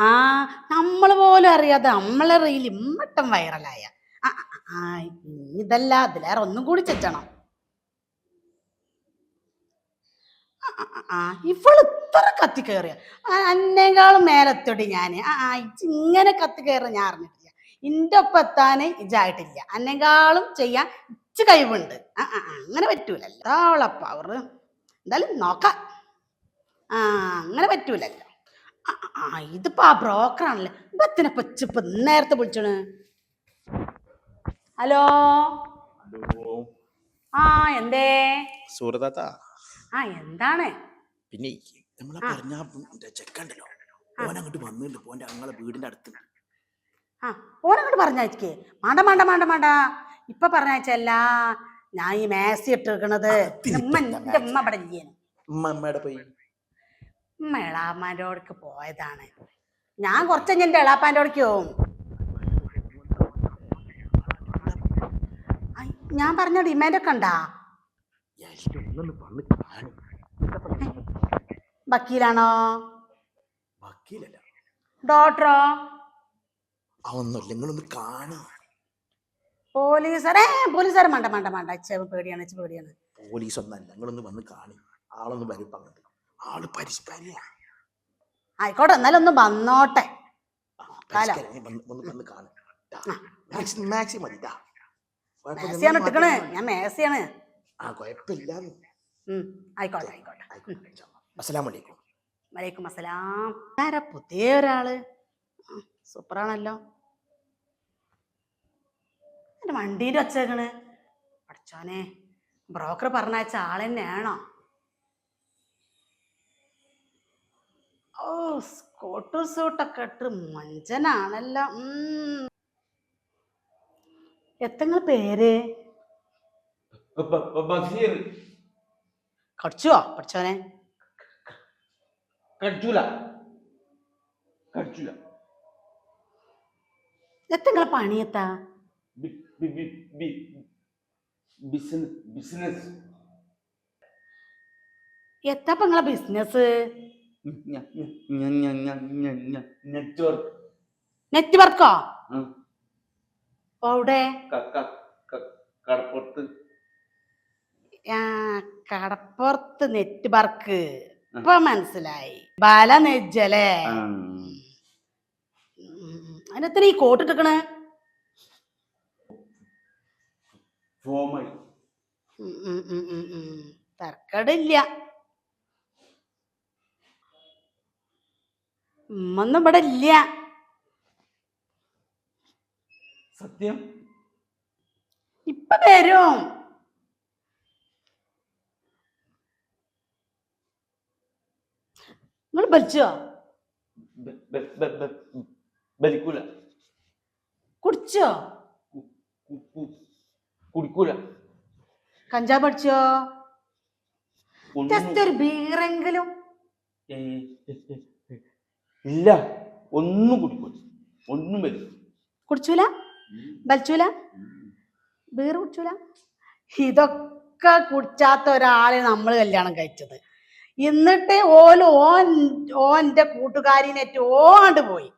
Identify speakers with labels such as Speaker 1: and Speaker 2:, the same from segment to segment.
Speaker 1: ആ നമ്മൾ പോലും അറിയാതെ നമ്മളെ റീൽ ഇമ്മട്ടം വൈറലായ ഇതല്ല അതിലേറെ ഒന്നും കൂടി ചെറ്റണം. ഇവള് ഇത്ര കത്തി കയറിയ അന്നേക്കാളും മേലെത്തോടി ഞാന് ഇങ്ങനെ കത്തി കയറുക ഞാൻ അറിഞ്ഞിട്ടില്ല. ഇന്റെ ഒപ്പം എത്താന് ഇജായിട്ടില്ല. അന്നേക്കാളും ചെയ്യാൻ ഇച്ച് കഴിവുണ്ട്. അങ്ങനെ പറ്റൂലല്ലോ പവർ. എന്തായാലും നോക്കാം. അങ്ങനെ പറ്റൂലല്ലോ. ഇതിപ്പോ ആ ബ്രോക്കറാണല്ലേ. ഇപ്പത്തിനെ കൊച്ചിപ്പ നേരത്തെ വിളിച്ചോണ്. ഹലോ എന്തേ
Speaker 2: സൂറത്താത്ത?
Speaker 1: എന്താണ്?
Speaker 2: പിന്നെ നമ്മളെ പറഞ്ഞ ചെക്കണ്ടല്ലോ, ഓനങ്ങോട്ട് വന്നിട്ടുണ്ട്. ഓന്റെ ഞങ്ങളെ വീടിന്റെ അടുത്ത്.
Speaker 1: ഓനങ്ങോട്ട് പറഞ്ഞയച്ചേ. മാണ്ട ഇപ്പൊ പറഞ്ഞയച്ചല്ല. ഞാൻ ഈ മേസി ഇട്ടിരിക്കണത് എന്റെ ഉമ്മ ഇവിടെ ഇല്ലേന്.
Speaker 2: ഉമ്മയുടെ പോയി
Speaker 1: ഉമ്മ എളാപ്പാൻ്റെോടക്ക് പോയതാണ്. ഞാൻ കുറച്ച് എന്റെ എളാപ്പാൻ്റെ ഓടക്ക് പോവും. ഞാൻ പറഞ്ഞ ഡിമാൻഡൊക്കെ ഉണ്ടാ? വക്കീലാണോ?
Speaker 2: വക്കീലല്ല.
Speaker 1: ഡോക്ടറോ?
Speaker 2: അവന്നല്ല. നിങ്ങളൊന്ന് കാണാ.
Speaker 1: പോലീസുകാരെ മണ്ട പേടിയാണ്.
Speaker 2: പോലീസ് ഒന്നല്ല, നിങ്ങളൊന്ന് വന്ന് കാണി. ആളൊന്ന് വരും. ആള് പരിഷ്കാരിയാ.
Speaker 1: ആയിക്കോട്ടെ, എന്നാലും ഒന്ന് വന്നോട്ടെ.
Speaker 2: മാക്സി മതി.
Speaker 1: മേസിയാണ് ഇട്ടിക്കണേ. ഞാൻ മേസിയാണ്.
Speaker 2: കുഴപ്പമില്ല.
Speaker 1: ആയിക്കോട്ടെ.
Speaker 2: അസ്സലാമലൈക്കും.
Speaker 1: വലൈക്കും അസ്സലാം. ആരാ പുതിയ ഒരാള്? സൂപ്പറാണല്ലോ. എന്റെ വണ്ടീന്റെ ഒച്ചേക്കണ്. പഠിച്ചോനെ, ബ്രോക്കർ പറഞ്ഞയച്ച ആളെന്നെയാണോ? സ്കോട്ടു സൂട്ടൊക്കെ ഇട്ട് മഞ്ചനാണല്ലോ. എത്തങ്ങളെ പേര്? കടിച്ചുവോ പഠിച്ചോനെ?
Speaker 3: കടിച്ചൂല.
Speaker 1: എത്തങ്ങളെ പണിയെത്താ?
Speaker 3: ബിസിനസ്.
Speaker 1: എത്താപ്പ നിങ്ങളെ ബിസിനസ്? നെറ്റ്വർക്കോ? എവിടെ?
Speaker 3: കടപ്പുറത്ത്.
Speaker 1: കടപ്പുറത്ത് നെറ്റ്വർക്ക്. ഇപ്പൊ മനസ്സിലായി. ബല നെജ്ജല്ലേ. അതിനെത്ര ഈ കോട്ടിട്ടിക്കണ്? തർക്കടില്ല. ഉമ്മൊന്നും ഇവിടെ ഇല്ല.
Speaker 3: സത്യം?
Speaker 1: ഇപ്പൊ വരും. നിങ്ങൾ ബലിച്ചോ?
Speaker 3: ബലിക്കൂല.
Speaker 1: കുടിച്ചോ?
Speaker 3: കുടിക്കൂല.
Speaker 1: കഞ്ചാവ് അടിച്ചോ? ജസ്റ്റ് ഒരു ബീറെങ്കിലും?
Speaker 3: ഇല്ല, ഒന്നും കുടിക്കൂല. ഒന്നും
Speaker 1: കുടിച്ചൂല? ബലിച്ചൂല? ബീർ കുടിച്ചൂല? ഇതൊക്കെ കുടിച്ചാത്ത ഒരാളെ നമ്മൾ കല്യാണം കഴിച്ചത്. എന്നിട്ട് ഓന്റെ കൂട്ടുകാരിനെറ്റ് ഓണ്ട് പോയി.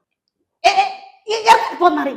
Speaker 1: പോന്നറി